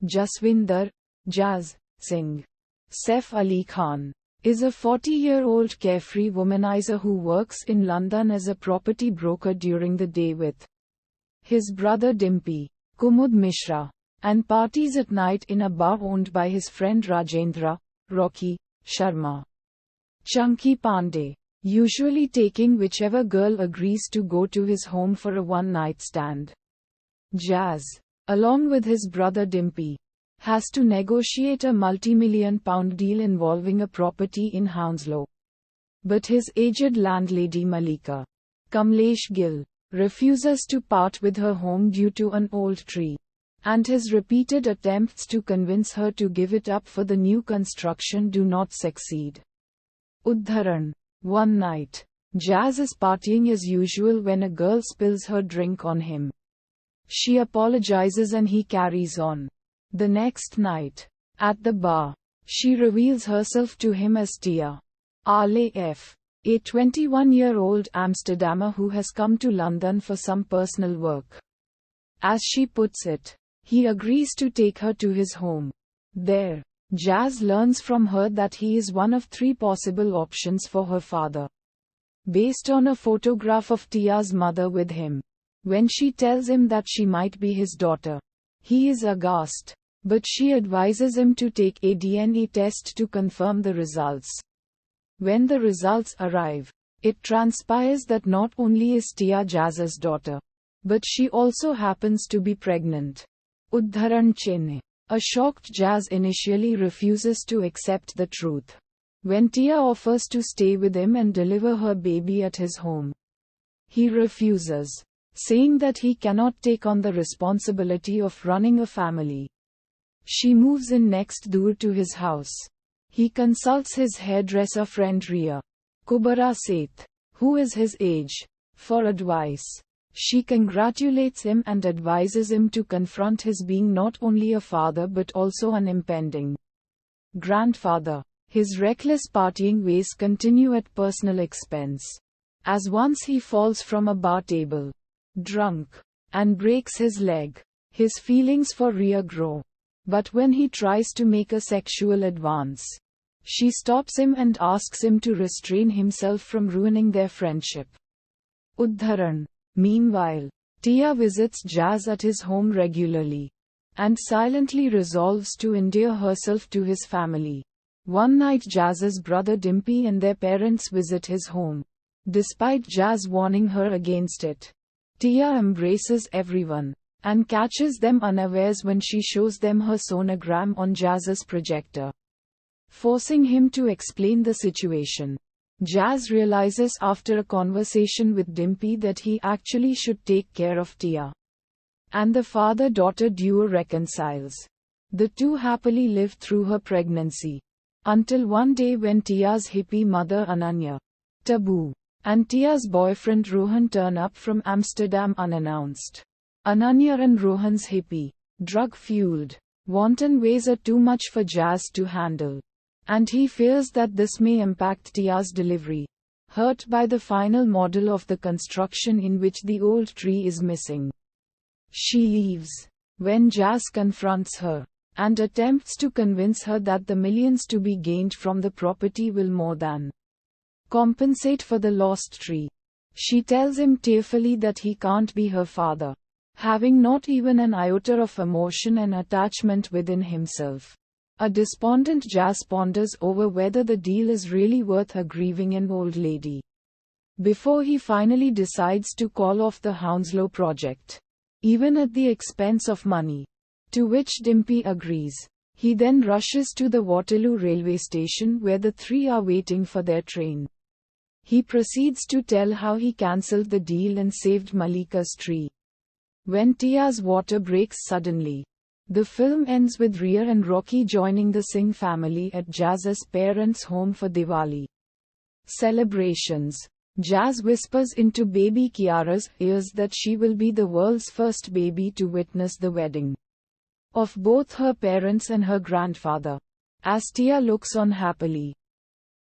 Jaswinder, Jazz, Singh. Saif Ali Khan is a 40-year-old carefree womanizer who works in London as a property broker during the day with his brother Dimpy, Kumud Mishra, and parties at night in a bar owned by his friend Rajendra, Rocky, Sharma, Chunky Pandey, usually taking whichever girl agrees to go to his home for a one-night stand. Jazz, along with his brother Dimpy, has to negotiate a multi-million-pound deal involving a property in Hounslow. But his aged landlady Malika, Kamlesh Gill, refuses to part with her home due to an old tree, and his repeated attempts to convince her to give it up for the new construction do not succeed. Udharan. One night, Jazz is partying as usual when a girl spills her drink on him. She apologizes and he carries on. The next night, at the bar, she reveals herself to him as Tia, Alaya F, a 21-year-old Amsterdammer who has come to London for some personal work. As she puts it, he agrees to take her to his home. There, Jazz learns from her that he is one of three possible options for her father, based on a photograph of Tia's mother with him. When she tells him that she might be his daughter, he is aghast, but she advises him to take a DNA test to confirm the results. When the results arrive, it transpires that not only is Tia Jazz's daughter, but she also happens to be pregnant. Udharan Chenne. A shocked Jazz initially refuses to accept the truth. When Tia offers to stay with him and deliver her baby at his home, he refuses, saying that he cannot take on the responsibility of running a family. She moves in next door to his house. He consults his hairdresser friend Ria Kubara Seth, who is his age, for advice. She congratulates him and advises him to confront his being not only a father but also an impending grandfather. His reckless partying ways continue at personal expense, as once he falls from a bar table, drunk, and breaks his leg. His feelings for Ria grow, but when he tries to make a sexual advance, she stops him and asks him to restrain himself from ruining their friendship. Udharan. Meanwhile, Tia visits Jazz at his home regularly, and silently resolves to endear herself to his family. One night Jazz's brother Dimpy and their parents visit his home. Despite Jazz warning her against it, Tia embraces everyone, and catches them unawares when she shows them her sonogram on Jazz's projector, forcing him to explain the situation. Jazz realizes after a conversation with Dimpy that he actually should take care of Tia, and the father-daughter duo reconciles. The two happily live through her pregnancy, until one day when Tia's hippie mother Ananya, Taboo, and Tia's boyfriend Rohan turn up from Amsterdam unannounced. Ananya and Rohan's hippie, drug-fueled, wanton ways are too much for Jazz to handle, and he fears that this may impact Tia's delivery. Hurt by the final model of the construction in which the old tree is missing, she leaves. When Jazz confronts her, and attempts to convince her that the millions to be gained from the property will more than compensate for the lost tree, she tells him tearfully that he can't be her father, having not even an iota of emotion and attachment within himself. A despondent Jazz ponders over whether the deal is really worth a grieving an old lady, before he finally decides to call off the Hounslow project, even at the expense of money, to which Dimpy agrees. He then rushes to the Waterloo railway station where the three are waiting for their train. He proceeds to tell how he cancelled the deal and saved Malika's tree. When Tia's water breaks suddenly, the film ends with Ria and Rocky joining the Singh family at Jazz's parents' home for Diwali celebrations. Jazz whispers into baby Kiara's ears that she will be the world's first baby to witness the wedding of both her parents and her grandfather. As Tia looks on happily,